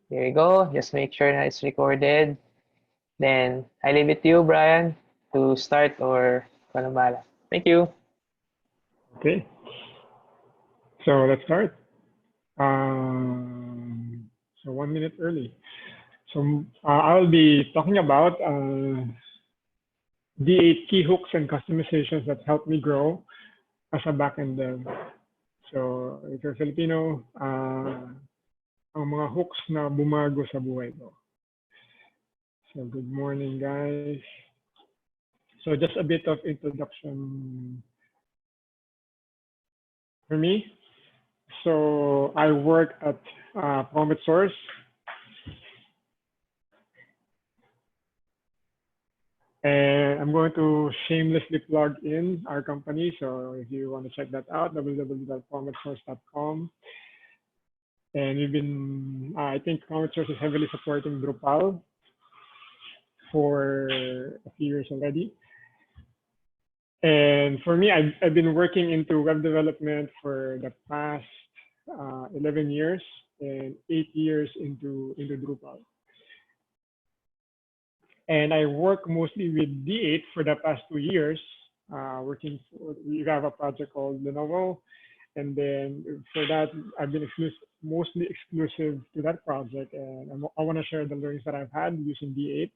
There you go. Just make sure that it's recorded. Then I leave it to you, Brian, to start or Panambala. Thank you. Okay, so let's start. So 1 minute early. So I'll be talking about the 8 key hooks and customizations that helped me grow as a backend dev. So if you're Filipino, ang mga hooks na bumago sa buhay ko. So good morning, guys. So just a bit of introduction for me. So I work at Prompt Source. And I'm going to shamelessly plug in our company. So if you want to check that out, www.promptsource.com. And we've been, I think Prompt Source is heavily supporting Drupal for a few years already. And for me, I've been working into web development for the past 11 years and 8 years into Drupal. And I work mostly with D8 for the past 2 years, working for, we have a project called Lenovo. And then for that, I've been mostly exclusive to that project. And I want to share the learnings that I've had using D8.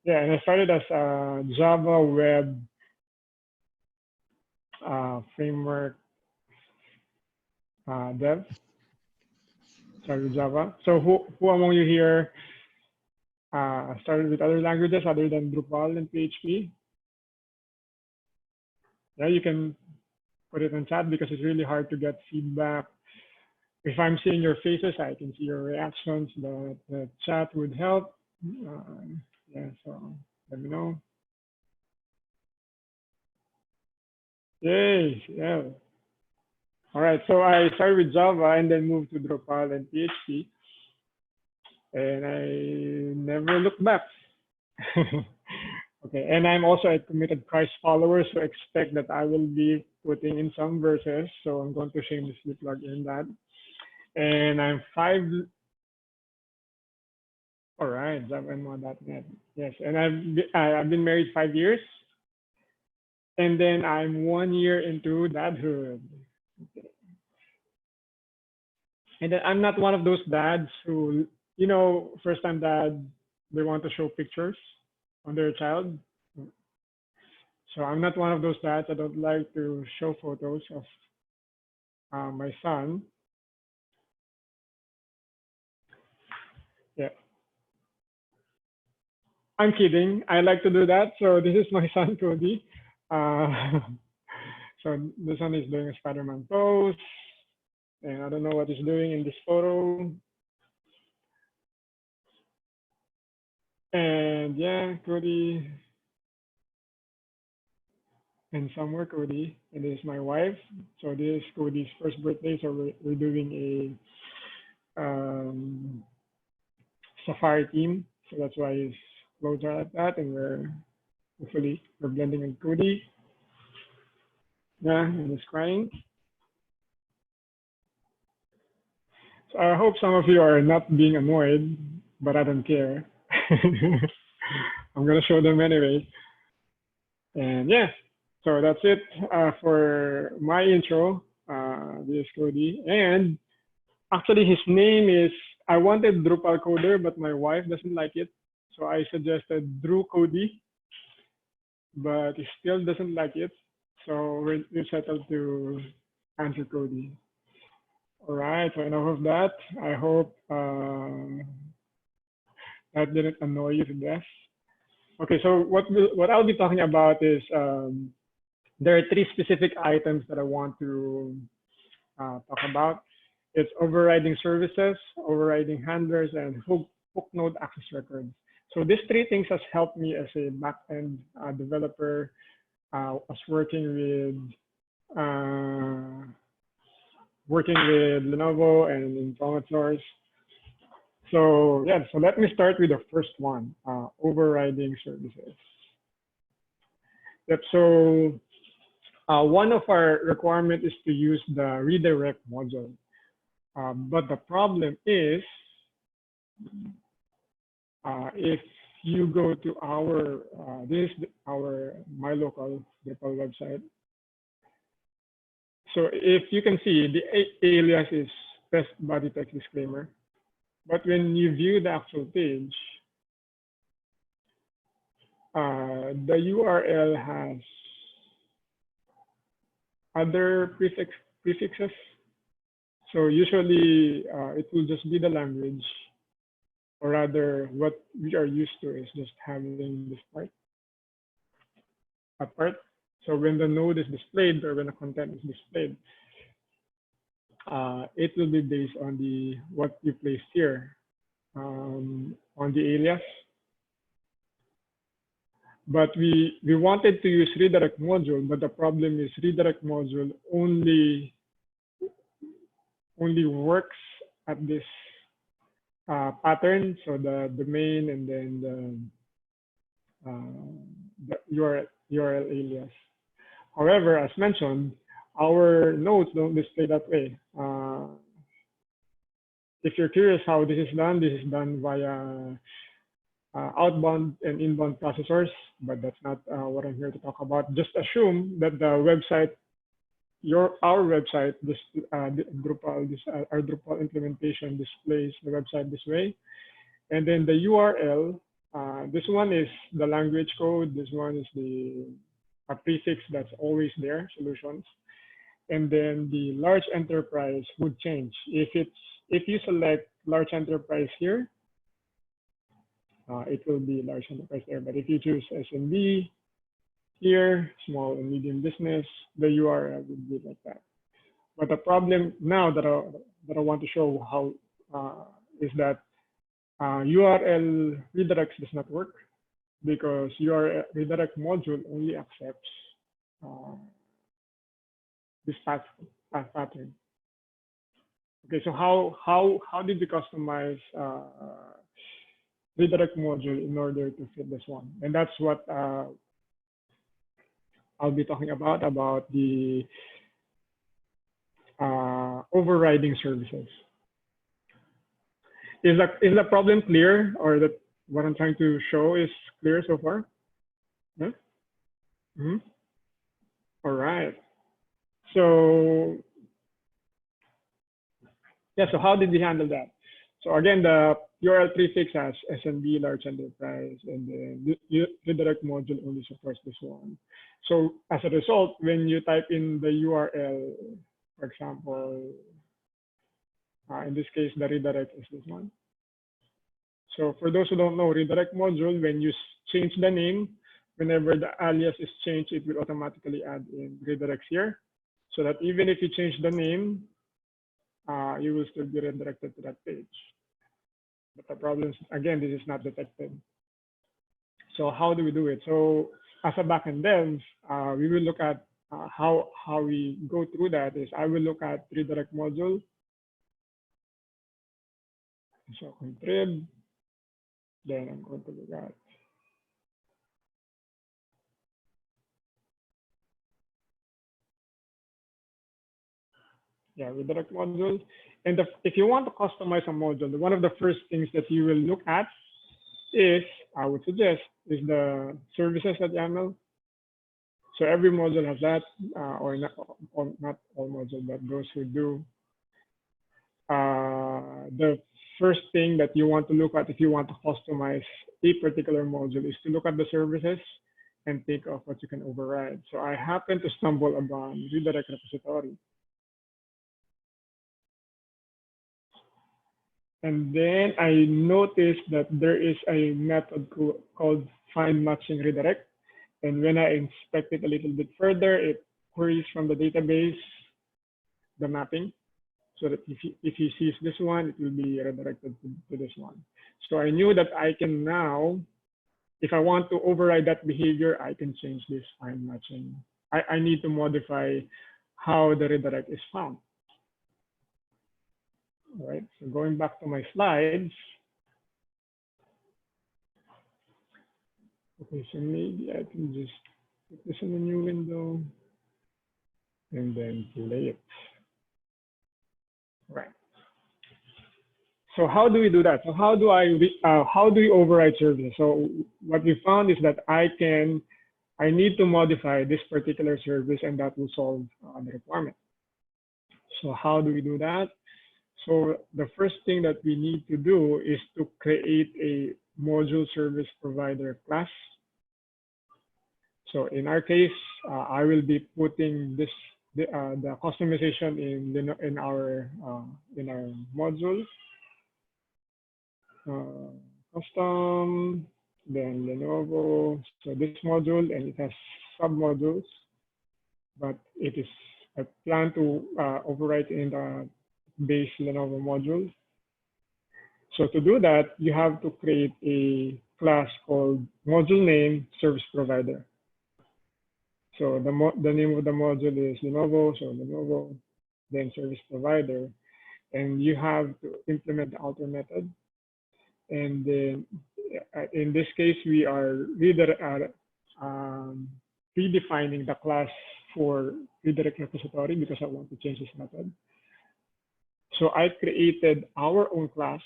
Yeah, and I started as a Java web framework dev. Started with Java. So who among you here started with other languages other than Drupal and PHP? Yeah, you can put it in chat because it's really hard to get feedback. If I'm seeing your faces, I can see your reactions. The chat would help. Yeah, so let me know. Yay, yeah. All right, so I started with Java and then moved to Drupal and PHP. And I never looked back. Okay, and I'm also a committed Christ follower, so expect that I will be putting in some verses. So I'm going to shamelessly plug in that. And I'm all right, JavaMod.net. Yes, and I've been married 5 years, and then I'm 1 year into dadhood. Okay. And then I'm not one of those dads who, you know, first-time dad, they want to show pictures on their child. So I'm not one of those dads. I don't like to show photos of my son. Yeah. I'm kidding. I like to do that. So this is my son, Cody. So the son is doing a Spider-Man pose. And I don't know what he's doing in this photo. And yeah, Cody. And somewhere Cody. And this is my wife. So this is Cody's first birthday. So we're doing a safari theme. So that's why his clothes are like that. And we're blending with Cody. Yeah, and he's crying. So I hope some of you are not being annoyed, but I don't care. I'm gonna show them anyway. And yeah, so that's it for my intro. This is Cody. And actually his name is, I wanted Drupal Coder, but my wife doesn't like it. So I suggested Drew Cody, but he still doesn't like it. So we've settled to answer Cody. All right, so enough of that. I hope that didn't annoy you to death. Okay, so what I'll be talking about is there are 3 specific items that I want to talk about. It's overriding services, overriding handlers, and hook node access records. So these 3 things has helped me as a backend developer. I was working with Lenovo and in Prompt Source. So yeah, so let me start with the first one, overriding services. Yep, so one of our requirements is to use the redirect module. But the problem is, if you go to our this is our my local Drupal website. So if you can see, the alias is best body text disclaimer. But when you view the actual page, the URL has other prefixes. So usually it will just be the language, or rather what we are used to is just having this part apart. So when the node is displayed or when the content is displayed, it will be based on the what you placed here on the alias. But we wanted to use redirect module, but the problem is redirect module only works at this pattern. So the domain and then the URL alias. However, as mentioned, our nodes don't display that way. If you're curious how this is done via outbound and inbound processors, but that's not what I'm here to talk about. Just assume that the website, our website, our Drupal implementation displays the website this way, and then the URL. This one is the language code. This one is the prefix that's always there, solutions. And then the large enterprise would change. If you select large enterprise here, it will be large enterprise there. But if you choose SMB here, small and medium business, the URL would be like that. But the problem now that I want to show how is that URL redirects does not work because URL redirect module only accepts this pattern. Okay, so how did you customize redirect module in order to fit this one? And that's what I'll be talking about the overriding services. Is the problem clear, or that what I'm trying to show is clear so far? Yeah? Mm-hmm. All right. So yeah, so how did we handle that? So again, the URL prefix has SMB, large enterprise, and the redirect module only supports this one. So as a result, when you type in the URL, for example, in this case, the redirect is this one. So for those who don't know, redirect module, when you change the name, whenever the alias is changed, it will automatically add in redirects here. So that even if you change the name, you will still be redirected to that page. But the problem is, again, this is not detected. So how do we do it? So as a backend dev, we will look at how we go through that is I will look at redirect module. So contrib, then I'm going to look at redirect module. And if you want to customize a module, one of the first things that you will look at is, I would suggest, is the services.yaml. So every module has that, or not all modules, but those who do. The first thing that you want to look at if you want to customize a particular module is to look at the services and think of what you can override. So I happen to stumble upon redirect repository. And then I noticed that there is a method called find matching redirect. And when I inspect it a little bit further, it queries from the database the mapping, so that if he sees this one, it will be redirected to this one. So I knew that I can now, if I want to override that behavior, I can change this find matching. I need to modify how the redirect is found. All right, so going back to my slides. Okay, so maybe I can just put this in a new window and then play it. Right. So how do we do that? So how do we override services? So what we found is that I need to modify this particular service, and that will solve the requirement. So how do we do that? So the first thing that we need to do is to create a module service provider class. So in our case, I will be putting the customization in our module. Custom, then Lenovo. So this module, and it has sub-modules, but I plan to overwrite in the base Lenovo module. So to do that, you have to create a class called module name service provider. So the name of the module is Lenovo, so Lenovo, then service provider, and you have to implement the outer method. And then in this case, we are redefining the class for redirect repository because I want to change this method. So I created our own class,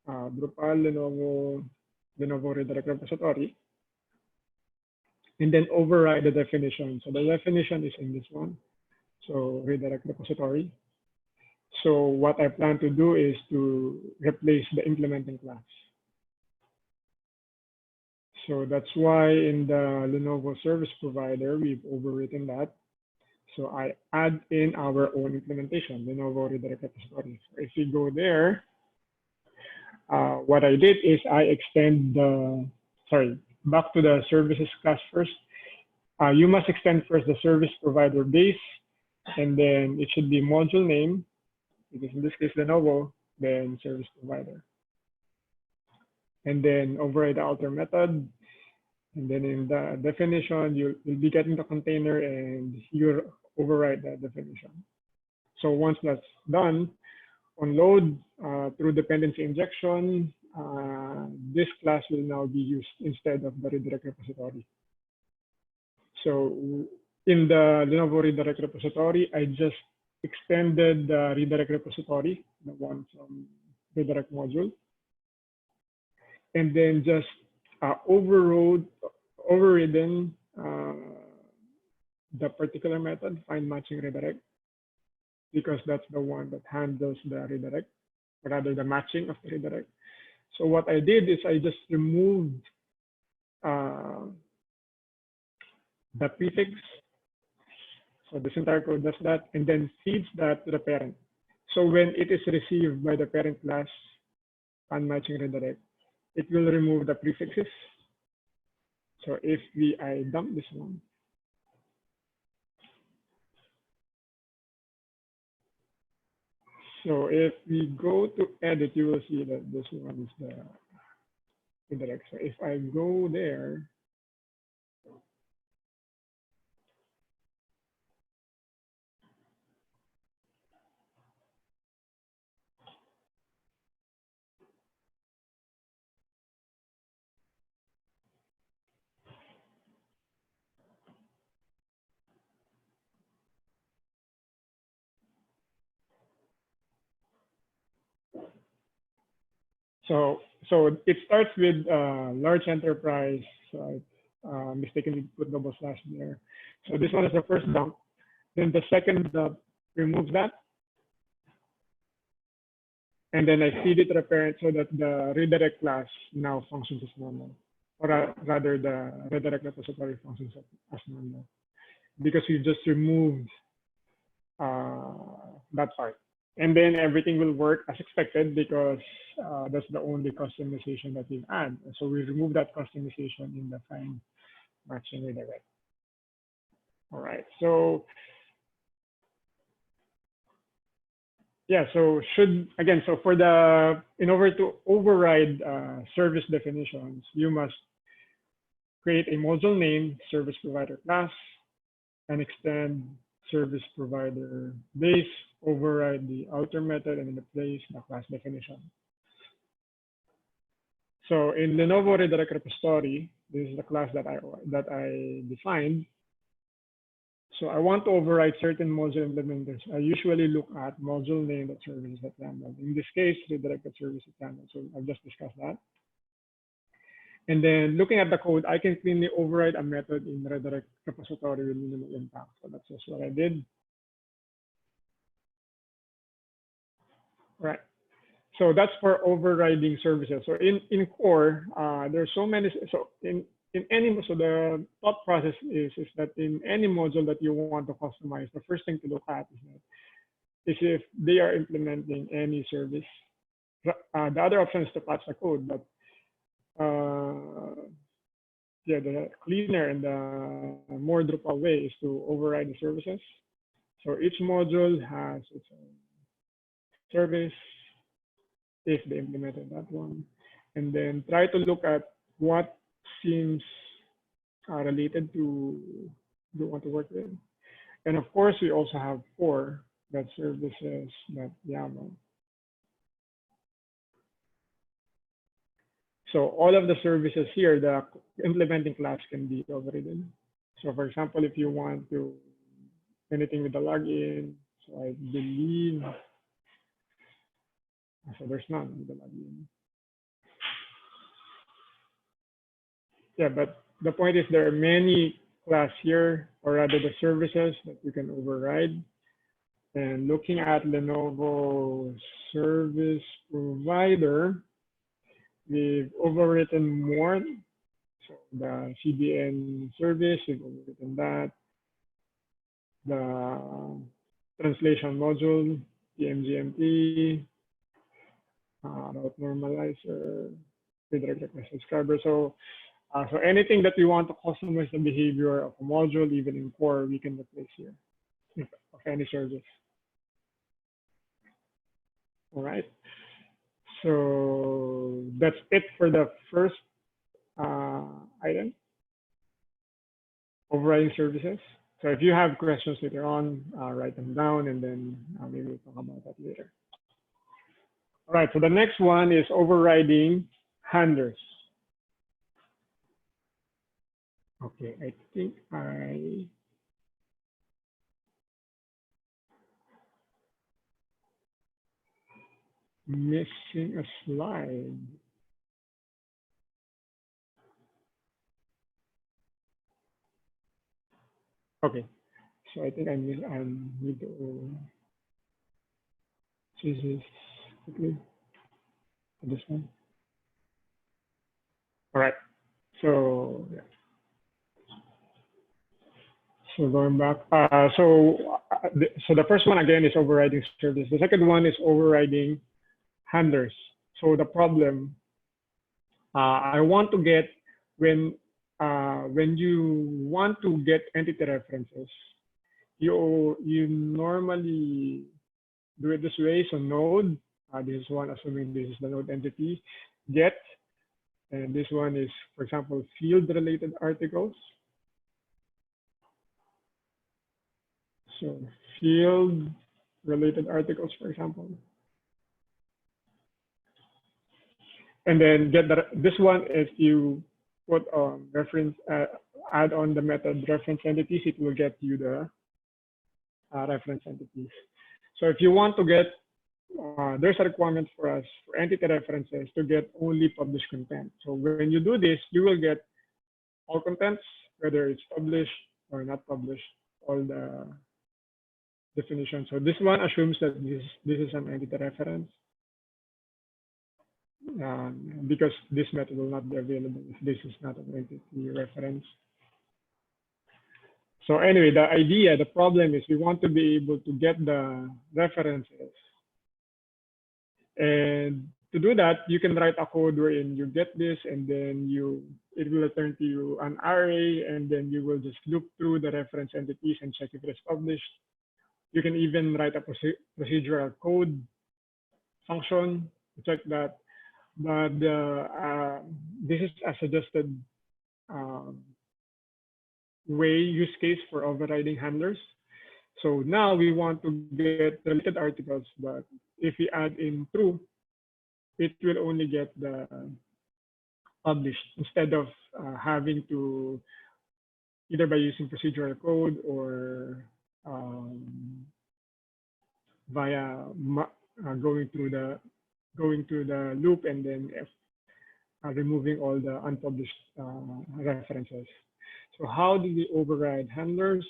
Drupal Lenovo redirect repository, and then override the definition. So the definition is in this one. So redirect repository. So what I plan to do is to replace the implementing class. So that's why in the Lenovo service provider, we've overwritten that. So I add in our own implementation, Lenovo redirect repository. So if you go there, what I did is I extend back to the services class first. You must extend first the service provider base, and then it should be module name, because in this case, Lenovo, then service provider. And then override the outer method. And then in the definition, you'll be getting the container and you override that definition. So once that's done, on load through dependency injection, this class will now be used instead of the redirect repository. So in the Lenovo redirect repository, I just extended the redirect repository, the one from redirect module, and then just overridden the particular method, find matching redirect, because that's the one that handles the redirect, or rather the matching of the redirect. So what I did is I just removed the prefix. So this entire code does that, and then feeds that to the parent. So when it is received by the parent class, find matching redirect, it will remove the prefixes. So if I dump this one, so if we go to edit, you will see that this one is the redirect. So if I go there, so it starts with large enterprise. So I mistakenly put double slash there. So this one is the first dump. Then the second dump removes that. And then I feed it to the parent so that the redirect class now functions as normal. Or rather, the redirect repository functions as normal. Because we just removed that part. And then everything will work as expected because that's the only customization that we've added. So we remove that customization in the find matching redirect. All right. So yeah, so in order to override service definitions, you must create a module name service provider class and extend service provider base, override the outer method, and then replace the class definition. So in Lenovo redirect repository, this is the class that I defined. So I want to override certain module implementers. I usually look at module name that services at YAML. In this case, redirected service at YAML. So I've just discussed that. And then looking at the code, I can cleanly override a method in redirect repository with minimal impact. So that's just what I did. Right. So that's for overriding services. So in core, there's so many. So in any, so the thought process is that in any module that you want to customize, the first thing to look at is if they are implementing any service. The other option is to patch the code, but yeah, the cleaner and the more Drupal way is to override the services. So each module has its own service if they implemented that one, and then try to look at what seems related to you want to work with. And of course, we also have core that services that YAML. So all of the services here, the implementing class can be overridden. So for example, if you want to anything with the login, so I believe, so there's none with the login. Yeah, but the point is there are many class here, or rather the services that you can override. And looking at Lenovo service provider, we've overwritten more. So the CDN service, we've overwritten that. The translation module, TMGMT, route normalizer, redirect request subscriber. So anything that we want to customize the behavior of a module, even in core, we can replace here of any service. All right. So that's it for the first item, overriding services. So if you have questions later on, write them down, and then maybe we'll talk about that later. All right, so the next one is overriding handlers. Okay, I think I missing a slide. Okay, so I think I need to choose this quickly. This one. All right, so yeah. So going back, so the first one again is overriding service. The second one is overriding handlers. So the problem, I want to get when you want to get entity references, you normally do it this way. So node, this is one, assuming this is the node entity, get, and this one is, for example, field related articles. So field related articles, for example. And then get this one, if you put reference, add on the method reference entities, it will get you the reference entities. So if you want to get, there's a requirement for us for entity references to get only published content. So when you do this, you will get all contents, whether it's published or not published, all the definitions. So this one assumes that this is an entity reference. Because this method will not be available if this is not an entity reference. So anyway, the problem is we want to be able to get the references. And to do that, you can write a code wherein you get this, and then it will return to you an array, and then you will just loop through the reference entities and check if it's published. You can even write a procedural code function to check that. But this is a suggested use case for overriding handlers. So now we want to get related articles, but if we add in true, it will only get the published instead of having to either by using procedural code or um, via going through the loop and then removing all the unpublished references. So how do we override handlers?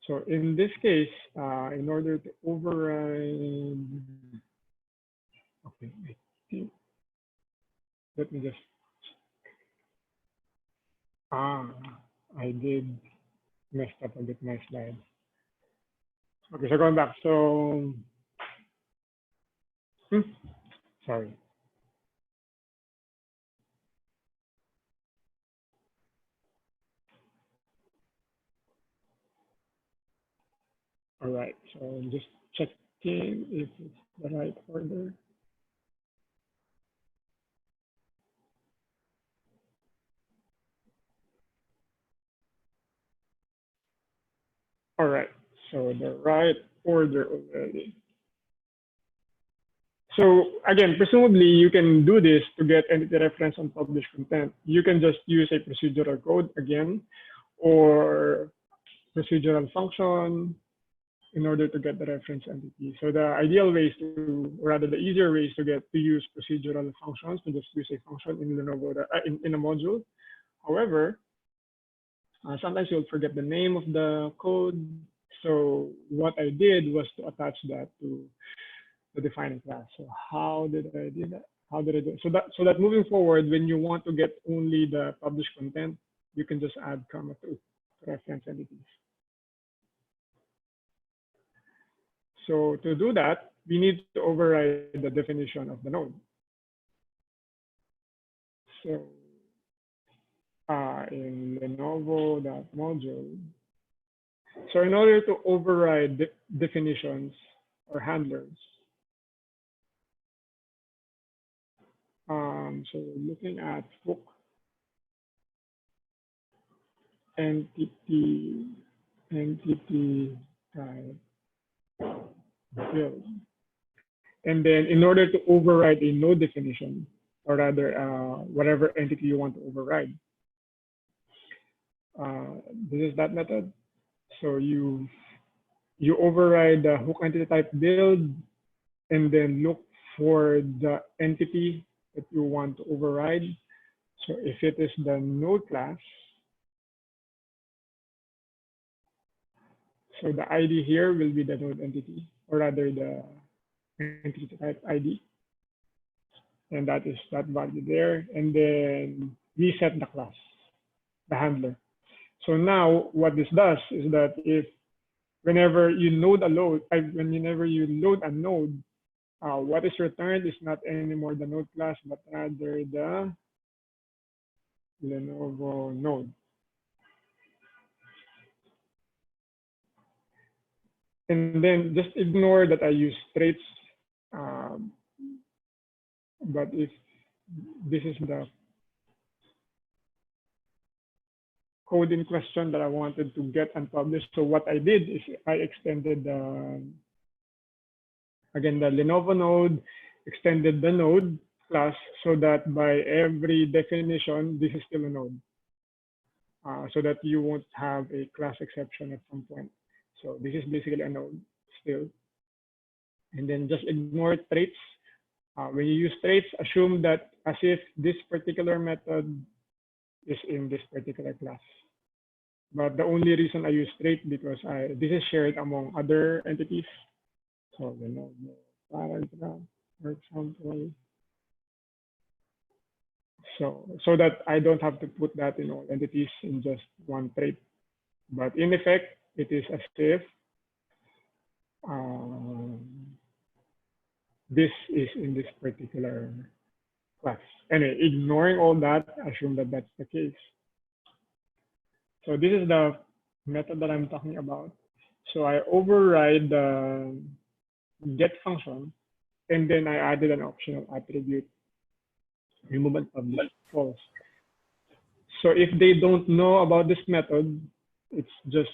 So in this case, in order to override, okay, I think, let me just, ah, I did messed up a bit my slide. Okay, so going back, so, sorry. All right, so I'm just checking if it's the right order. All right, so the right order already. So again, presumably you can do this to get entity reference on published content. You can just use a procedural code again, or procedural function in order to get the reference entity. So the ideal way is to, or rather the easier way is to use procedural functions, to just use a function in Lenovo in a module. However, sometimes you'll forget the name of the code. So what I did was to attach that to the defining class. So how did I do that? How did I do it? So that moving forward, when you want to get only the published content, you can just add comma to reference entities. So to do that, we need to override the definition of the node. So in Lenovo.module, so in order to override definitions or handlers, so looking at hook entity type build. And then in order to override a node definition, or rather whatever entity you want to override, this is that method. So you override the hook entity type build and then look for the entity that you want to override. So if it is the node class, so the ID here will be the node entity, or rather the entity type ID. And that is that value there. And then we set the class, the handler. So now what this does is that if whenever you load a node, what is returned is not anymore the node class, but rather the Lenovo node. And then just ignore that I use traits. But if this is the code in question that I wanted to get unpublished, so what I did is I extended again the Lenovo node, extended the node class so that by every definition, this is still a node. So that you won't have a class exception at some point. So this is basically a node still. And then just ignore traits. When you use traits, assume that as if this particular method is in this particular class. But the only reason I use trait because this is shared among other entities. So Lenovo paragraph, for example. So that I don't have to put that in all entities in just one trait. But in effect, it is as if this is in this particular class. Anyway, ignoring all that, assume that that's the case. So this is the method that I'm talking about. So I override the get function, and then I added an optional attribute, remove and publish false. So if they don't know about this method, it's just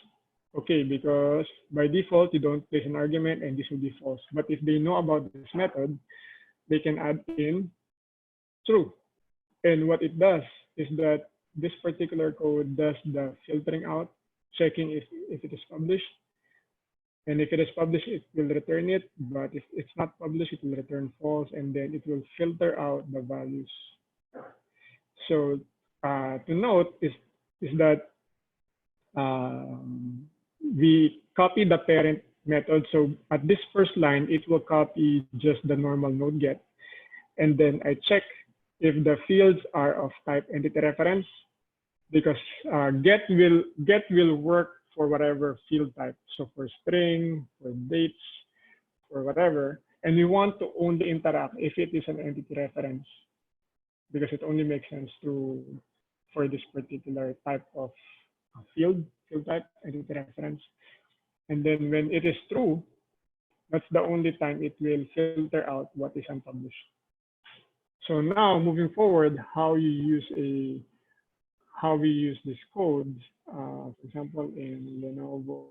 okay, because by default, you don't place an argument and this will be false. But if they know about this method, they can add in true. And what it does is that this particular code does the filtering out, checking if it is published. And if it is published, it will return it. But if it's not published, it will return false, and then it will filter out the values. So to note is that we copy the parent method. So at this first line, it will copy just the normal node get. And then I check if the fields are of type entity reference, because get will work for whatever field type. So for string, for dates, or whatever. And we want to only interact if it is an entity reference, because it only makes sense for this particular type of field type, entity reference. And then when it is true, that's the only time it will filter out what is unpublished. So now moving forward, how we use this code, for example, in Lenovo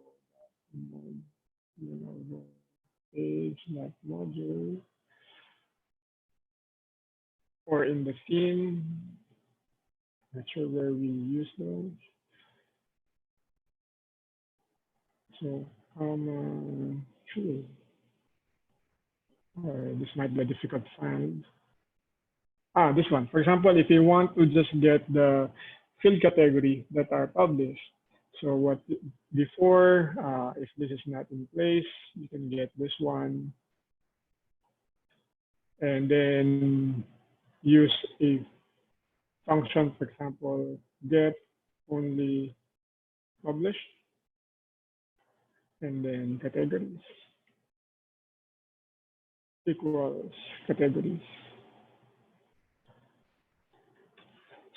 page.module, or in the theme, not sure where we use those. So true. This might be a difficult to find. This one. For example, if you want to just get the field category that are published. So what before, if this is not in place, you can get this one. And then use a function, for example, get only published, and then categories equals categories.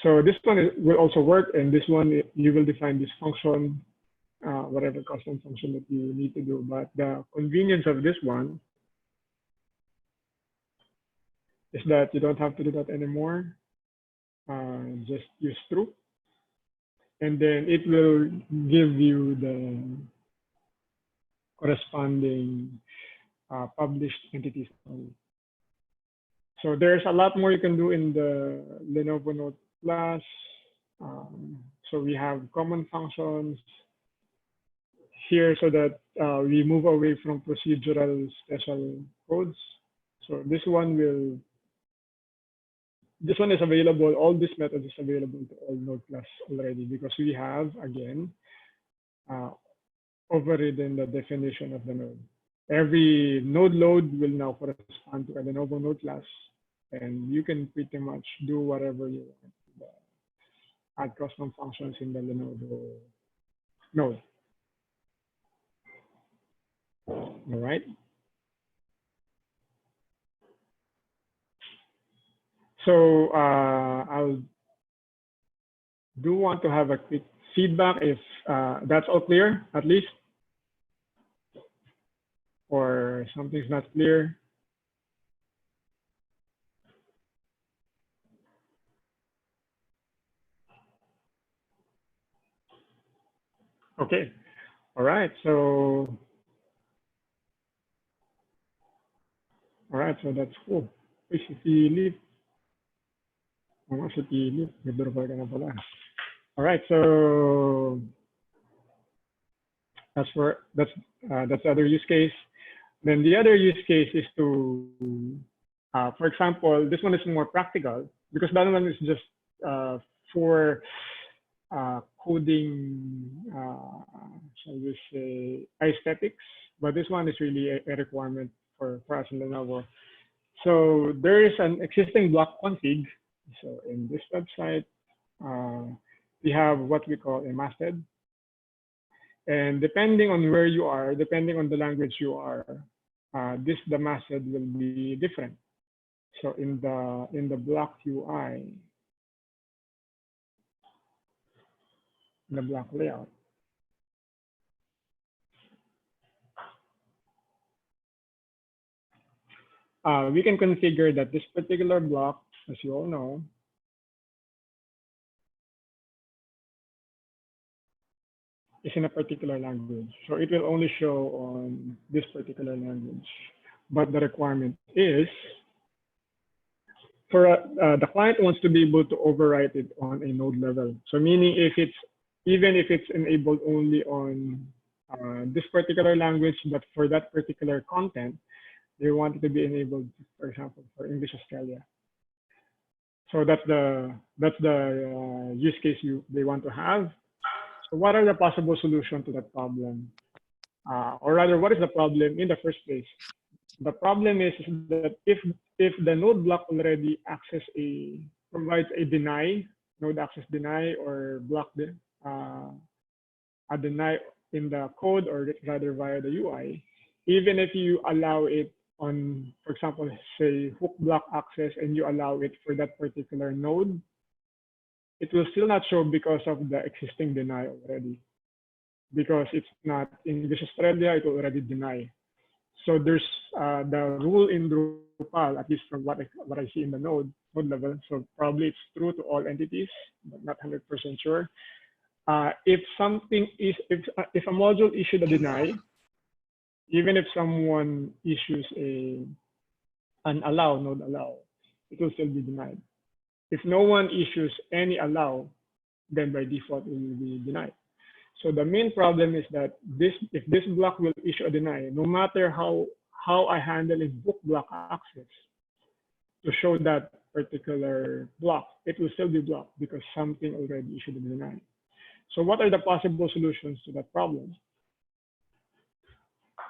So this one will also work, and this one you will define this function, whatever custom function that you need to do. But the convenience of this one is that you don't have to do that anymore. Just use true, and then it will give you the corresponding published entities. So there's a lot more you can do in the Lenovo Note Plus. So we have common functions here, so that we move away from procedural special codes. So this one is available. All these methods is available to all Node Plus already, because we have, again, overridden the definition of the node. Every node load will now correspond to a Lenovo Node Plus, and you can pretty much do whatever you want. Add custom functions in the Lenovo node. All right. So I'll do want to have a quick feedback if that's all clear, at least, or something's not clear. Okay. All right. So that's cool. Si Philip. Si Philip. Nagdurupal ka na pala. All right. So that's the other use case. Then the other use case is to, for example, this one is more practical, because that one is just for coding, shall we say, aesthetics. But this one is really a requirement for us in Lenovo. So there is an existing block config. So in this website, we have what we call a masthead. And depending on where you are, depending on the language you are, the masthead will be different. So in the block UI, in the block layout, we can configure that this particular block, as you all know, is in a particular language. So it will only show on this particular language. But the requirement is the client wants to be able to overwrite it on a node level. So meaning even if it's enabled only on this particular language, but for that particular content, they want it to be enabled, for example, for English Australia. So that's the use case they want to have. So what are the possible solutions to that problem? Or rather, what is the problem in the first place? The problem is that if the node block already provides a node access deny or block a deny in the code or rather via the UI, even if you allow it on, for example, say hook block access and you allow it for that particular node, it will still not show because of the existing deny already. Because it's not English Australia, it will already deny. So there's the rule in Drupal, at least from what I see in the node level. So probably it's true to all entities, but not 100% sure. If a module issued a deny, even if someone issues an node allow, it will still be denied. If no one issues any allow, then by default it will be denied. So the main problem is that if this block will issue a deny, no matter how I handle a book block access to show that particular block, it will still be blocked because something already issued a deny. So what are the possible solutions to that problem?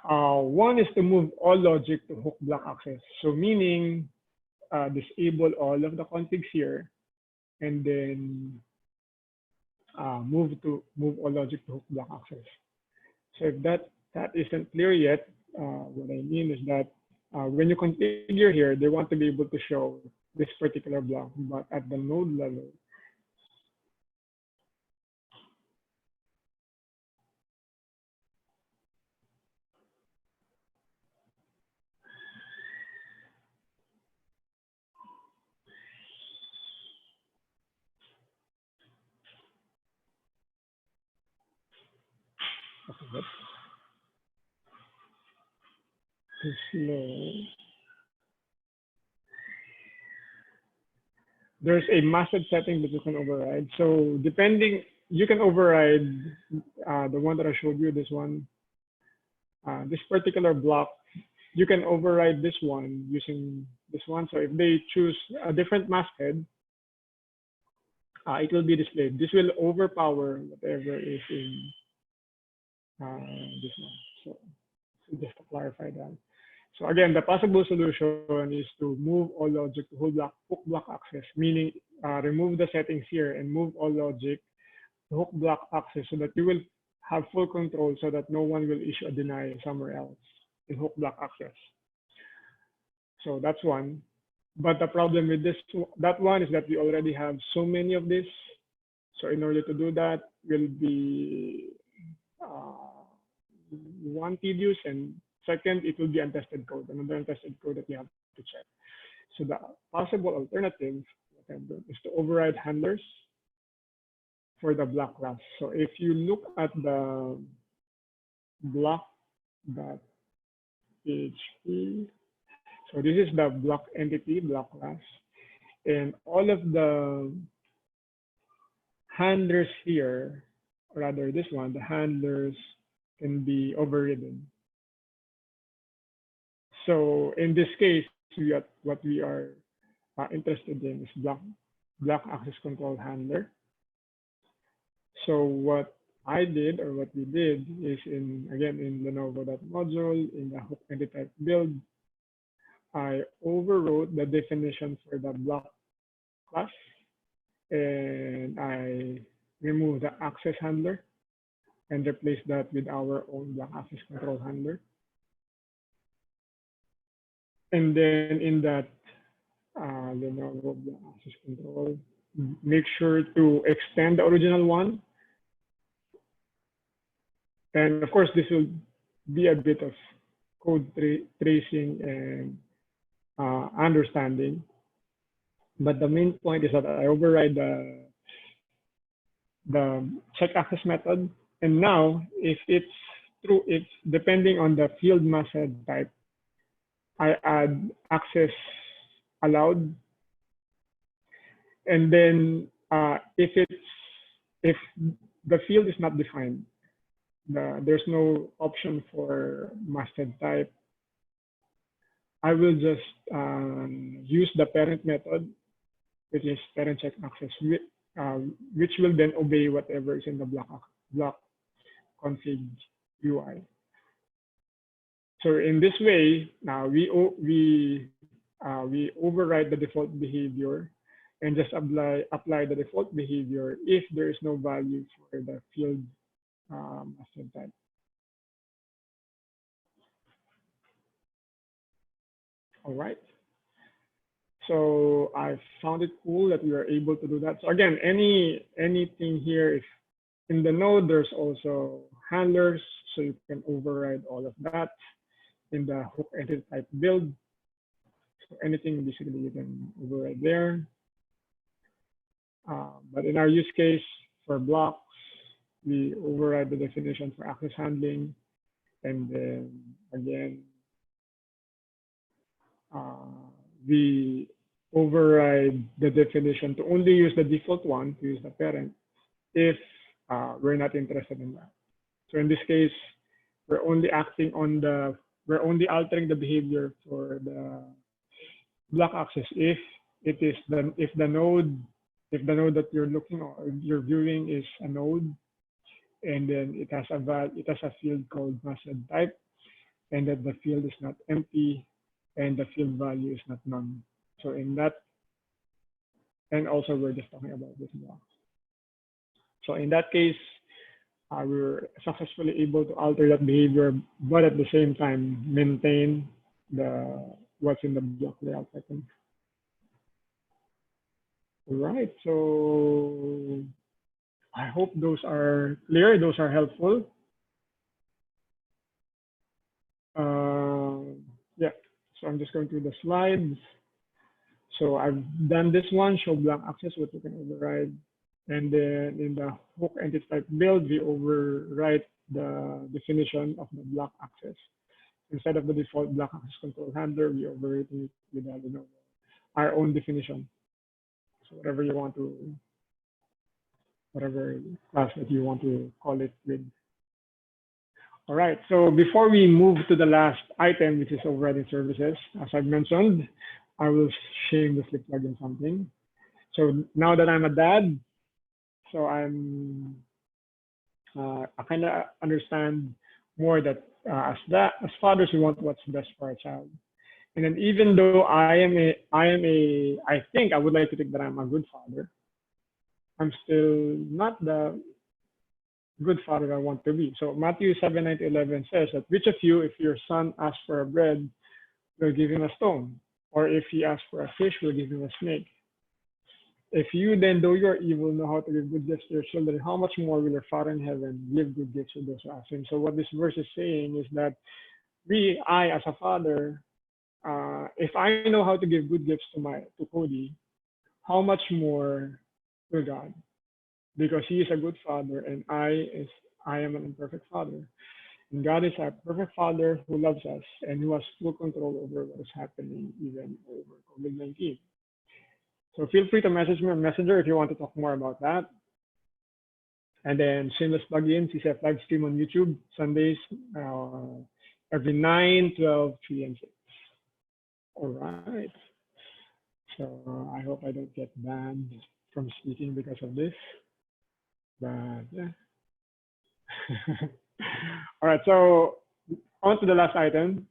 One is to move all logic to hook block access. So meaning disable all of the configs here and then move all logic to hook block access. So if that isn't clear yet, what I mean is that when you configure here, they want to be able to show this particular block, but at the node level. Okay, that's too slow. There's a masked setting that you can override. So depending, you can override the one that I showed you, this one. This particular block, you can override this one using this one. So if they choose a different masthead, it will be displayed. This will overpower whatever is in this one. So just to clarify that. So again, the possible solution is to move all logic to hook block access, meaning remove the settings here and move all logic to hook block access so that you will have full control so that no one will issue a deny somewhere else in hook block access. So that's one. But the problem with that one is that we already have so many of this. So in order to do that, will be one, tedious, and second, it will be untested code, another untested code that you have to check. So the possible alternative is to override handlers for the block class. So if you look at the block.php, so this is the block entity, block class, and all of the handlers here, or rather this one, the handlers can be overridden. So in this case, what we are interested in is block access control handler. So what I did, or what we did, is again in Lenovo.module, in the hook entity type build, I overwrote the definition for the block class, and I removed the access handler and replaced that with our own block access control handler. And then in that Lenovo block access control, make sure to extend the original one. And of course, this will be a bit of code tracing and understanding. But the main point is that I override the check access method. And now, if it's true, if depending on the field method type, I add access allowed And then if the field is not defined, there's no option for masthead type, I will just use the parent method, which is parent check access, which will then obey whatever is in the block config UI. So in this way, now we override the default behavior and just apply the default behavior if there is no value for the field masthead type. All right. So I found it cool that we are able to do that. So again, anything here, if in the node, there's also handlers, so you can override all of that in the hook entity type build. So anything basically you can override there. But in our use case for blocks, we override the definition for access handling, and then again, we override the definition to only use the default one, to use the parent, if we're not interested in that. So in this case, we're only altering the behavior for the block access if the node that you're looking or you're viewing is a node, and then it has a field called masthead type, and that the field is not empty, and the field value is not none. So in that, and also we're just talking about this block. So in that case, we're successfully able to alter that behavior, but at the same time maintain what's in the block layout setting. All right, so I hope those are clear, those are helpful. Yeah, so I'm just going through the slides. So I've done this one, show blank access, what you can override. And then in the hook entity type build, we overwrite the definition of the block access. Instead of the default block access control handler, we overwrite it with our own definition. So whatever you want to, whatever class that you want to call it with. All right, so before we move to the last item, which is overriding services, as I've mentioned, I will shamelessly plug in something. So now that I'm a dad, so I kind of understand more that as fathers, we want what's best for our child. And then even though I think I would like to think that I'm a good father, I'm still not the good father I want to be. So Matthew 7:9-11 says that which of you, if your son asks for a bread, will give him a stone, or if he asks for a fish, will give him a snake. If you then, though you are evil, know how to give good gifts to your children, how much more will your Father in heaven give good gifts to those who ask him? So what this verse is saying is that I as a father, if I know how to give good gifts to Cody, how much more will God? Because he is a good father, and I am an imperfect father. And God is a perfect father who loves us and who has full control over what is happening, even over COVID-19. So feel free to message me on Messenger if you want to talk more about that. And then shameless plug-in, CCF live stream on YouTube Sundays every 9, 12, 3, and 6. All right. So I hope I don't get banned from speaking because of this. But yeah. All right, so on to the last item,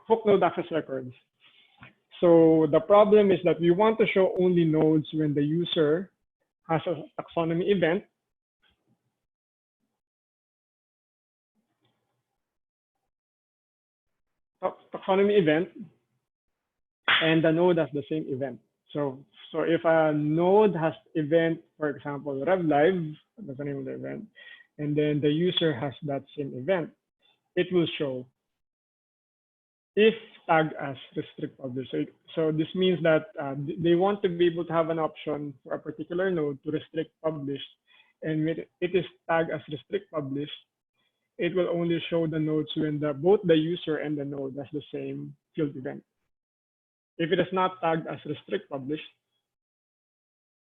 hook node access records. So the problem is that we want to show only nodes when the user has a taxonomy event. Taxonomy event, and the node has the same event. So if a node has event, for example, Rev Live, that's the name of the event, and then the user has that same event, it will show if tagged as restrict publish. So this means that they want to be able to have an option for a particular node to restrict publish, and when it is tagged as restrict publish, it will only show the nodes when both the user and the node has the same field event. If it is not tagged as restrict publish,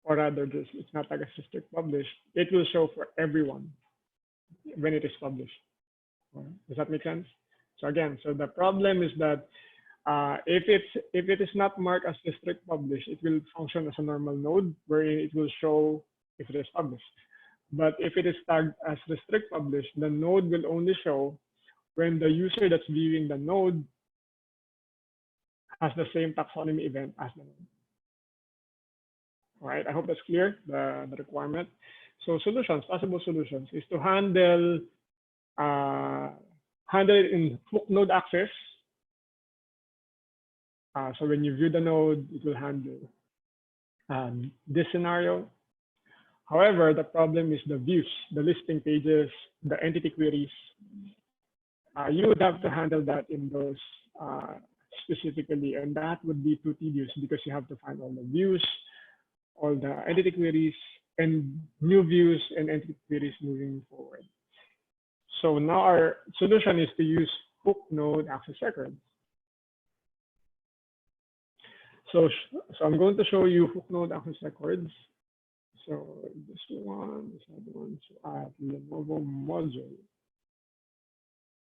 or rather, this it's not like a strict publish. It will show for everyone when it is published. Does that make sense? So again, so the problem is that if it is not marked as strict publish, it will function as a normal node wherein it will show if it is published. But if it is tagged as restrict publish, the node will only show when the user that's viewing the node has the same taxonomy event as the node. All right, I hope that's clear, the requirement. So solutions, possible solutions, is to handle it in hook node access. So when you view the node, it will handle this scenario. However, the problem is the views, the listing pages, the entity queries. You would have to handle that in those specifically, and that would be too tedious because you have to find all the views, all the entity queries, and new views and entity queries moving forward. So now our solution is to use hook node access records. So I'm going to show you hook node access records. So this one, this other one, so add Lenovo module.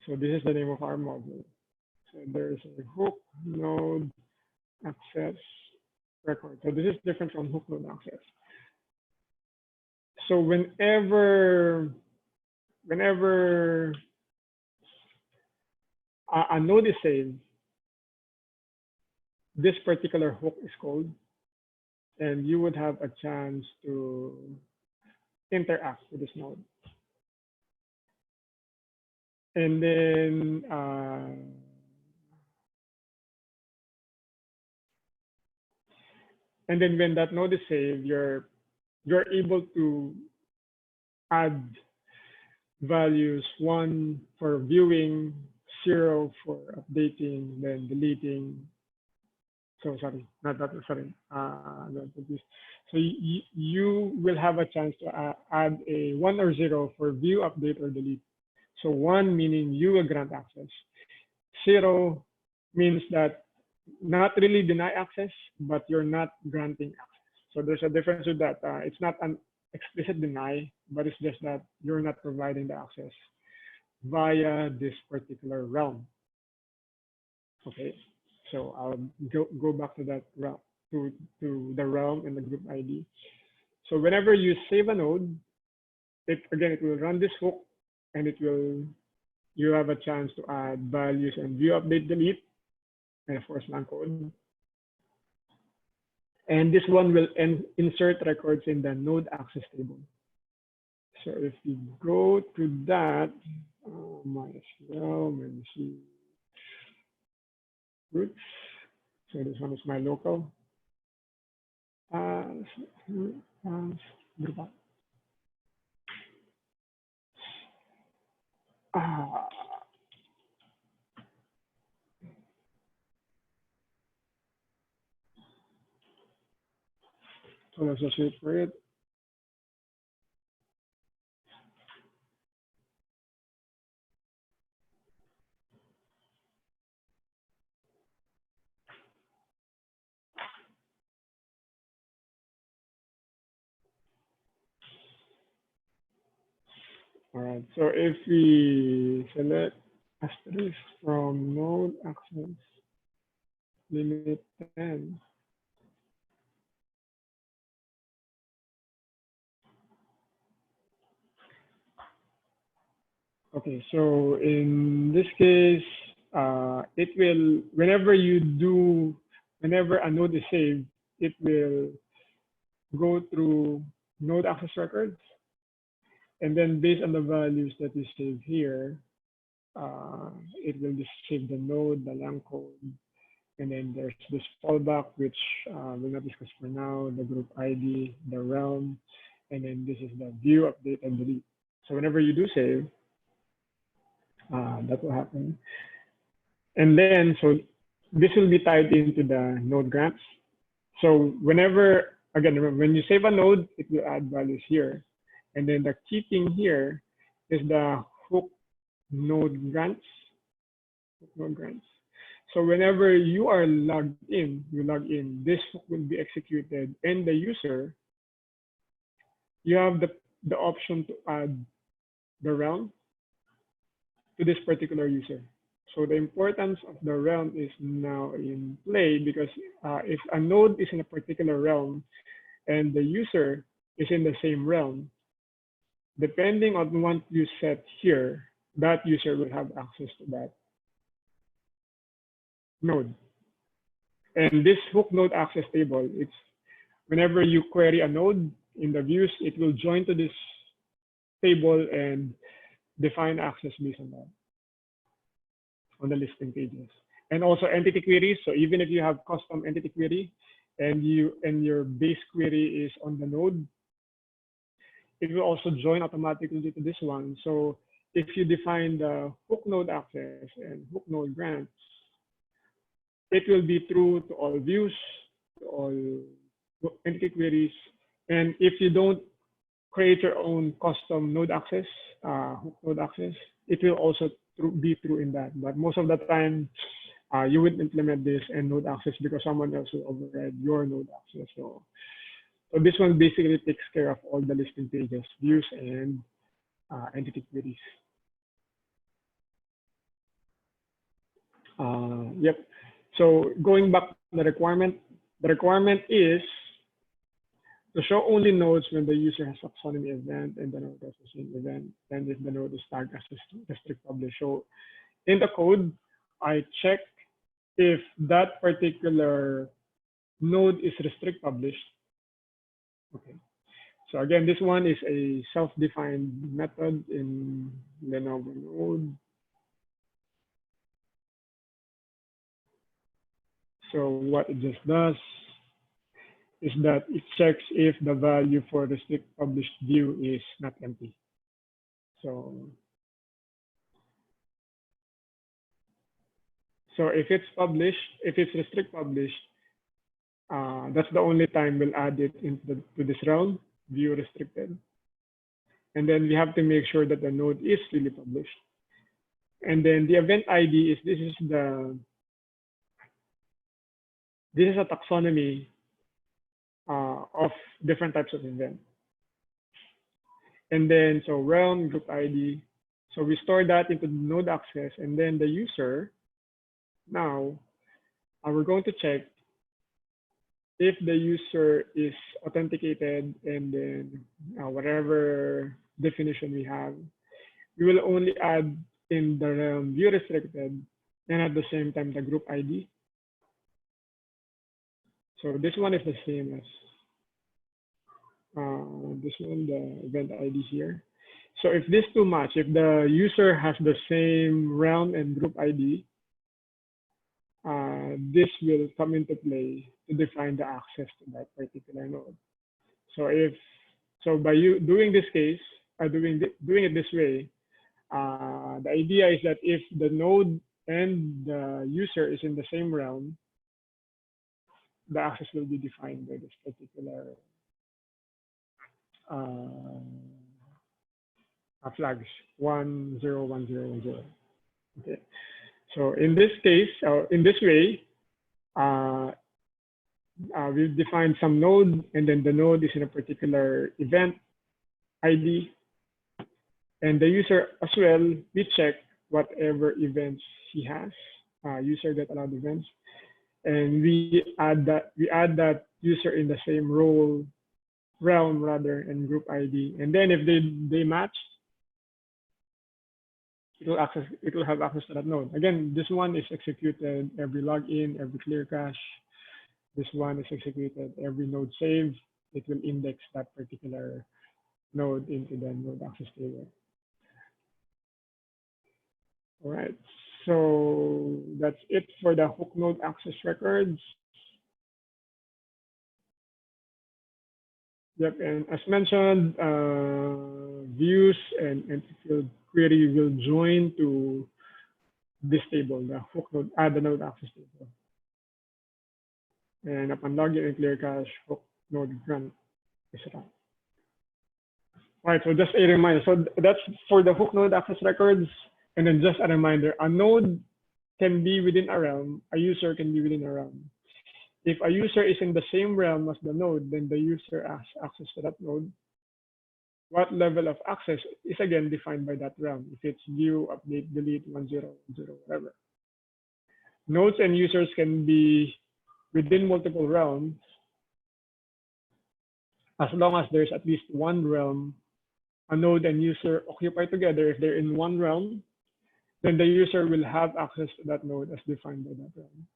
So this is the name of our module. So there's a hook node access record. So this is different from hook node access. So whenever a node is saved, this particular hook is called, and you would have a chance to interact with this node. And then when that node is saved, you're able to add values, 1 for viewing, 0 for updating, then deleting. So sorry, not that, sorry. So you will have a chance to add a 1 or 0 for view, update, or delete. So 1 meaning you will grant access. 0 means that not really deny access, but you're not granting access. So there's a difference with that. It's not an explicit deny, but it's just that you're not providing the access via this particular realm. Okay, so I'll go back to that realm, to the realm and the group ID. So whenever you save a node, it will run this hook, and you have a chance to add values and view, update, delete, and of course lang code. And this one will insert records in the node access table. So if you go to that, MySQL, let me see, roots. So this one is my local. So let's just wait for it. All right, so if we select asterisk from node access limit 10, okay, so in this case, it will, whenever a node is saved, it will go through node access records. And then based on the values that you save here, it will just save the node, the lang code, and then there's this fallback, which we'll not discuss for now, the group ID, the realm, and then this is the view, update, and delete. So whenever you do save, that will happen. And then, so this will be tied into the node grants. So whenever, again, when you save a node, it will add values here. And then the key thing here is the hook node grants. So whenever you are logged in, this hook will be executed, and the user you have the option to add the realm to this particular user. So the importance of the realm is now in play because if a node is in a particular realm and the user is in the same realm, depending on what you set here, that user will have access to that node. And this hook node access table, it's whenever you query a node in the views, it will join to this table and define access based on that, on the listing pages. And also entity queries. So even if you have custom entity query and your base query is on the node, it will also join automatically to this one. So if you define the hook node access and hook node grants, it will be true to all views, to all entity queries. And if you don't create your own custom node access, hook node access, it will also be true in that. But most of the time, you would implement this and node access because someone else will override your node access. So this one basically takes care of all the listing pages, views, and entity queries. Yep. So going back to the requirement is to show only nodes when the user has taxonomy event and the node has the same event, and if the node is tagged as restrict publish. So in the code, I check if that particular node is restrict published. Okay. So again, this one is a self-defined method in Lenovo Node. So what it just does is that it checks if the value for restrict published view is not empty. So if it's published, if it's restrict published, that's the only time we'll add it into to this realm, view restricted. And then we have to make sure that the node is really published. And then the event ID is this is a taxonomy of different types of event. And then so realm group ID. So we store that into the node access, and then the user. Now we're going to check if the user is authenticated, and then whatever definition we have, we will only add in the realm view restricted and at the same time the group ID. So this one is the same as this one, the event ID here. So if these two match, if the user has the same realm and group ID, this will come into play to define the access to that particular node. So by you doing this case, doing it this way, the idea is that if the node and the user is in the same realm, the access will be defined by this particular flags 101010. Okay. So in this case, in this way, we've defined some node, and then the node is in a particular event ID, and the user as well. We check whatever events he has, user get allowed events, and we add that user in the same realm rather, and group ID, and then if they match, it will have access to that node. Again, this one is executed every login, every clear cache. This one is executed every node save. It will index that particular node into the node access table. All right, so that's it for the hook node access records. Yep, and as mentioned, views and entity field query will join to this table, the hook node, the node access table. And upon login and clear cache, hook node grant is run. All right, so just a reminder. So that's for the hook node access records. And then just a reminder, a node can be within a realm, a user can be within a realm. If a user is in the same realm as the node, then the user has access to that node. what level of access is again defined by that realm. If it's view, update, delete, 1010, whatever. Nodes and users can be within multiple realms as long as there's at least one realm a node and user occupy together. If they're in one realm, then the user will have access to that node as defined by that realm.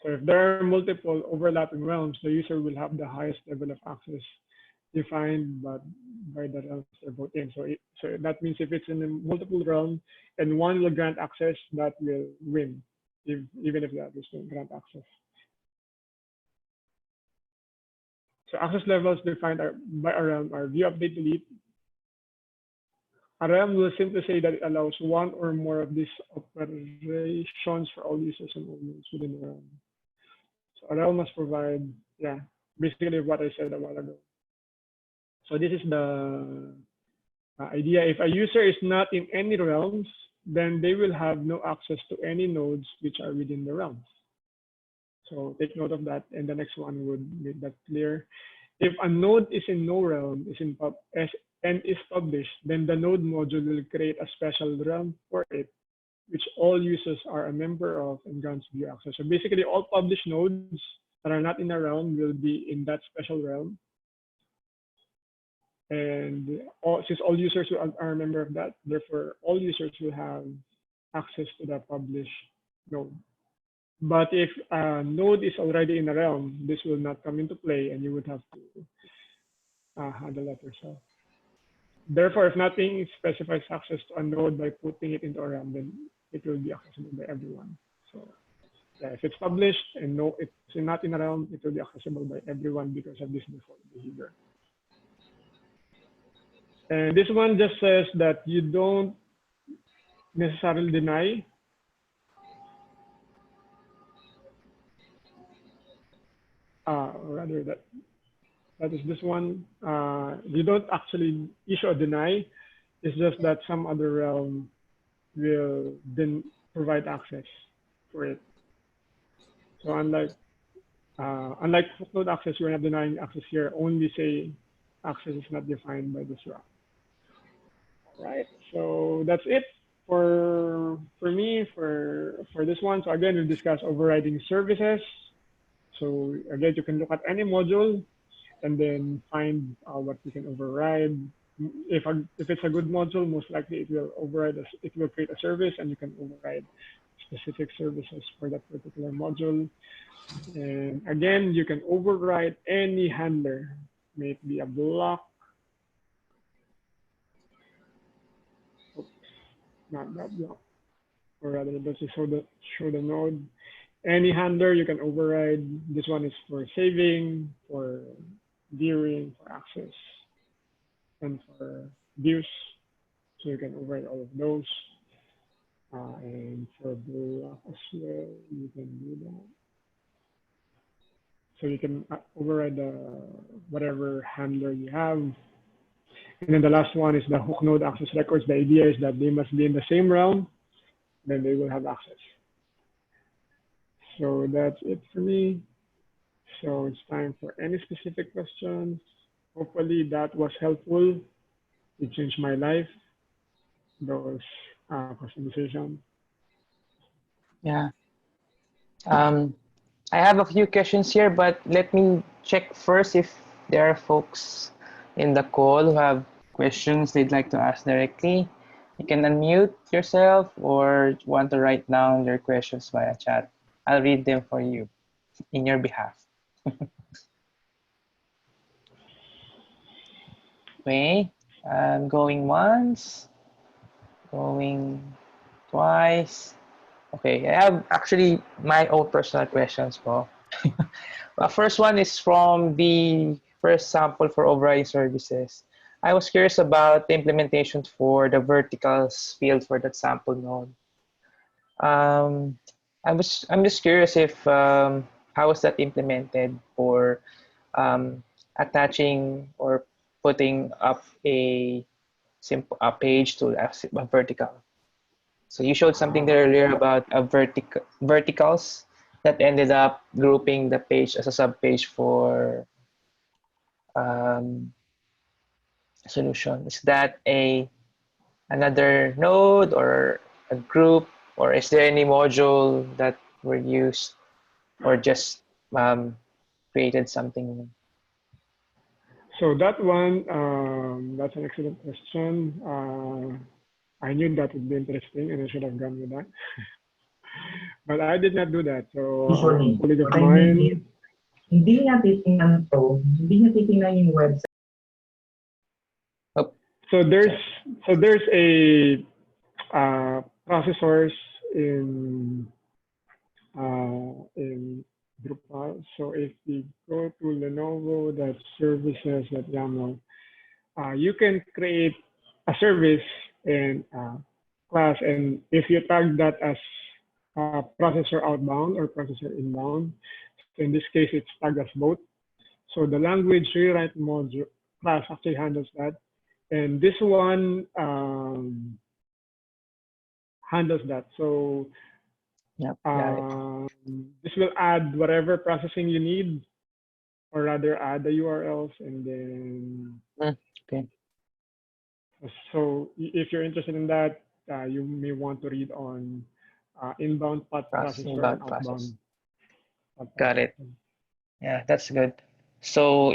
So if there are multiple overlapping realms, the user will have the highest level of access defined by the realms they're both in. So that means if it's in a multiple realm and one will grant access, that will win, even if the others don't grant access. So access levels defined by a realm are view, update, delete. A realm will simply say that it allows one or more of these operations for all users and all nodes within the realm. So a realm must provide, yeah, basically what I said a while ago. So this is the idea. If a user is not in any realms, then they will have no access to any nodes which are within the realms. So take note of that, and the next one would make that clear. If a node is in no realm, and is published, then the node module will create a special realm for it, which all users are a member of and grants view access. So basically, all published nodes that are not in a realm will be in that special realm. And since all users are a member of that, therefore all users will have access to the published node. But if a node is already in a realm, this will not come into play, and you would have to handle that yourself. Therefore, if nothing specifies access to a node by putting it into a realm, then it will be accessible by everyone. So yeah, if it's published and no, it's not in a realm, it will be accessible by everyone because of this default behavior. And this one just says that you don't necessarily deny rather that is this one. You don't actually issue a deny. It's just that some other realm will then provide access for it. So unlike hook node access, you're not denying access here. Only say access is not defined by this route. All right. So that's it for me for this one. So again, we'll discuss overriding services. So again, you can look at any module and then find what you can override. If it's a good module, most likely it will override. It will create a service, and you can override specific services for that particular module. And again, you can override any handler, may it be a block. Oops, not that block, or rather, let's just show the node. Any handler you can override. This one is for saving, for viewing, for access, and for views. So you can override all of those. And for block as well, you can do that. So you can override whatever handler you have. And then the last one is the hook node access records. The idea is that they must be in the same realm, then they will have access. So that's it for me. So it's time for any specific questions. Hopefully that was helpful. It changed my life, those customization. Yeah. I have a few questions here, but let me check first if there are folks in the call who have questions they'd like to ask directly. You can unmute yourself or want to write down your questions via chat. I'll read them for you in your behalf. Okay, I'm going once, going twice. Okay, I have actually my own personal questions po. First one is from the first sample for overriding services. I was curious about the implementation for the verticals field for that sample node. Um, I'm just curious if how was that implemented for attaching or putting up a page to a vertical. So you showed something there earlier about a verticals that ended up grouping the page as a subpage for solution? Is that another node or a group, or is there any module that were used, or just created something? So that one, that's an excellent question. I knew that would be interesting, and I should have gone with that. But I did not do that. So a Usually, colleague of what I mean is, mine. hindi niya titingnan to, hindi niya titingnan yung website. Oh, So there's sorry. a processors in Drupal. So if we go to Lenovo.services.yaml, you can create a service in class, and if you tag that as processor outbound or processor inbound, so in this case it's tagged as both. So the language rewrite module class actually handles that, and this one handles that. So Yep, got it. this will add whatever processing you need, or rather add the URLs, and then Okay. so if you're interested in that, you may want to read on inbound path Processing processor and about process. outbound path Got it. processor. Yeah, that's good. So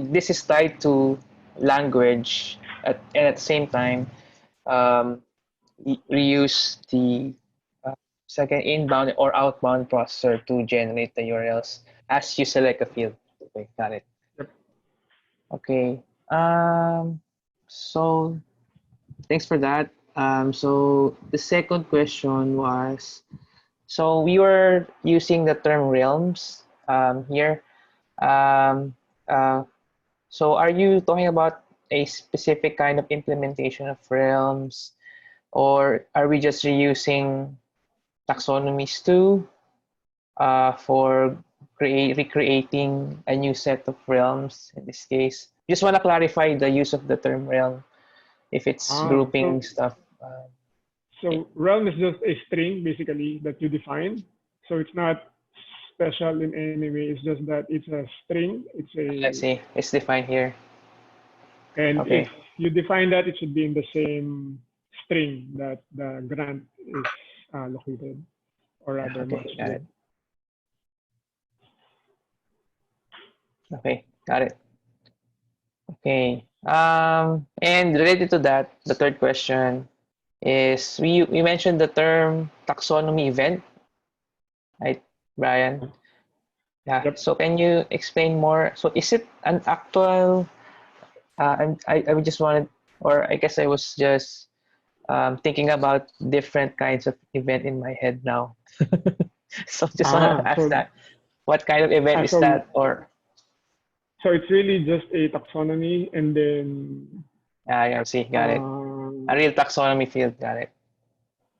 this is tied to language, and at the same time, um, reuse the second inbound or outbound processor to generate the URLs as you select a field. Okay, got it. Yep. Okay. So thanks for that. So the second question was, so we were using the term realms here. Um, uh, so are you talking about a specific kind of implementation of realms, or are we just reusing taxonomies too for recreating a new set of realms in this case? Just want to clarify the use of the term realm if it's grouping So stuff. so realm is just a string basically that you define. So it's not special in any way. It's just that it's a string. It's Let's a see, it's defined here. and if Okay, you define that, it should be in the same string that the grant is located, or yeah, rather okay, matched got with. it. Okay, got it. Okay. And related to that, the third question is we mentioned the term taxonomy event, right, Brian? Yeah. Yep. So can you explain more? So is it an actual? I just wanted, or I guess I was just thinking about different kinds of event in my head now. So just want to ask So that. What kind of event uh, is so that? Or so it's really just a taxonomy, and then yeah, see, got it. A um, real taxonomy field, got it.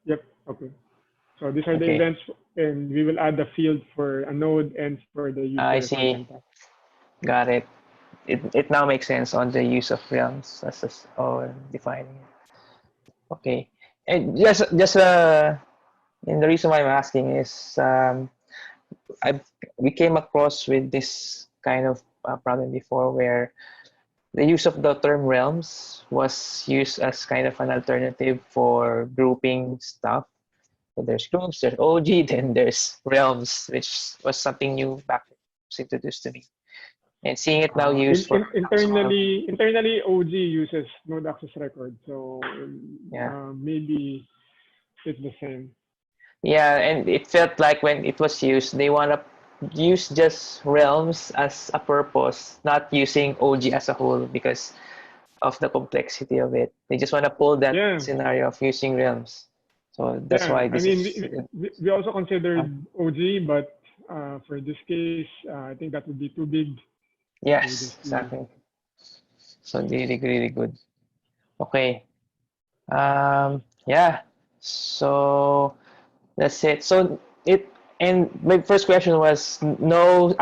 yep. Okay. So these are the Okay. events, and we will add the field for a node and for the user I for see. contact. Got it. It now makes sense on the use of realms as or defining it. Okay. And and the reason why I'm asking is I we came across with this kind of problem before where the use of the term realms was used as kind of an alternative for grouping stuff. So there's groups, there's OG, then there's realms, which was something new back when it was introduced to me. And seeing it now used for taxonomy, Internally, OG uses node access record, so yeah. maybe it's the same. Yeah, and it felt like when it was used, they want to use just realms as a purpose, not using OG as a whole because of the complexity of it. They just want to pull that Yeah, scenario of using realms. So that's yeah. why I this mean, is we also uh, considered OG, but for this case, I think that would be too big. So we yes, just use. exactly. So really good. Okay. Yeah. So that's it. So it and my first question was no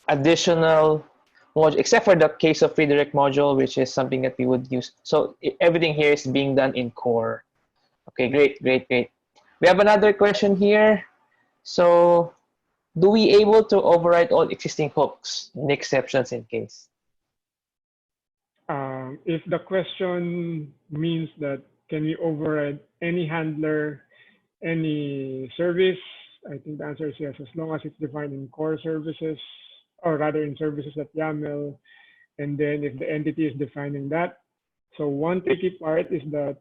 additional module except for the case of redirect module, which is something that we would use. So everything here is being done in core. Okay, great. We have another question here. So do we able to override all existing hooks and exceptions in case? if the question means that can we override any handler, any service, I think the answer is yes, as long as it's defined in core services, or rather in services at YAML, and then if the entity is defining that. So one tricky part is that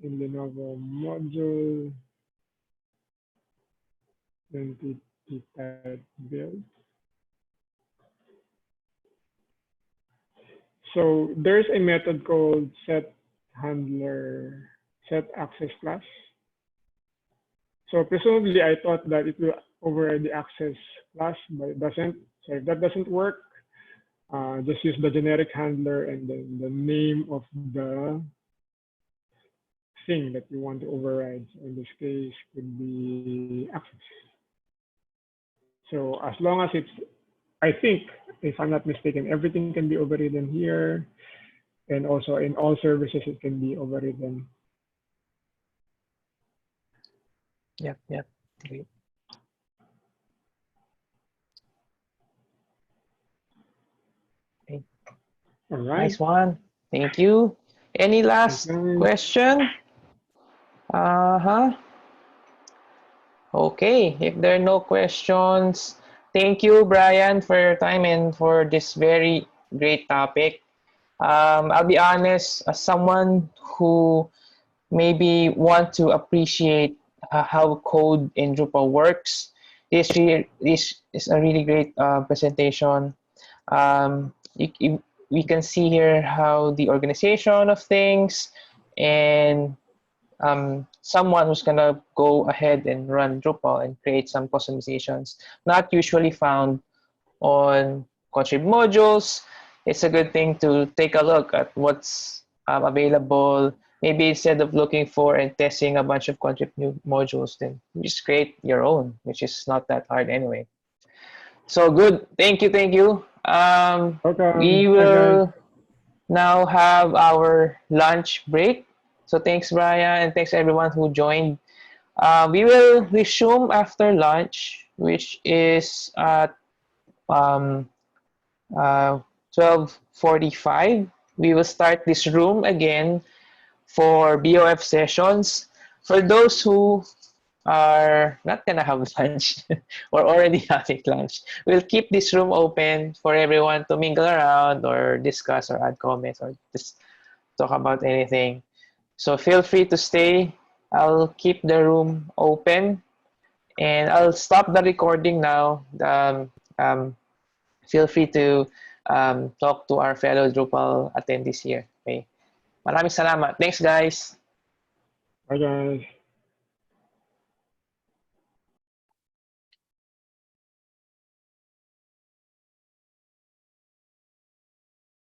in Lenovo module entity type build. So there's a method called set handler, set access class. So presumably I thought that it will override the access class, but it doesn't. So if that doesn't work, just use the generic handler and then the name of the thing that you want to override. So in this case, could be access. So as long as it's, I think, if I'm not mistaken, everything can be overridden here. And also in all services, it can be overridden. Yep, yep. Great. Okay. All right. Nice one. Thank you. Any last Okay. question? Okay, if there are no questions, thank you, Brian, for your time and for this very great topic. I'll be honest, as someone who maybe want to appreciate how code in Drupal works, this is a really great presentation. We can see here how the organization of things and someone who's gonna go ahead and run Drupal and create some customizations not usually found on contrib modules. It's a good thing to take a look at what's available. Maybe instead of looking for and testing a bunch of contrib new modules, then just create your own, which is not that hard anyway. So good. Thank you. Thank you. We Welcome. Bye, guys. will now have our lunch break. So thanks, Brian, and thanks everyone who joined. We will resume after lunch, which is at um, 12:45. We will start this room again for BOF sessions. For those who are not gonna have lunch or already having lunch, we'll keep this room open for everyone to mingle around or discuss or add comments or just talk about anything. So feel free to stay. I'll keep the room open and I'll stop the recording now. Feel free to talk to our fellow Drupal attendees here. Okay. Maraming salamat. Thanks, guys. Bye, guys.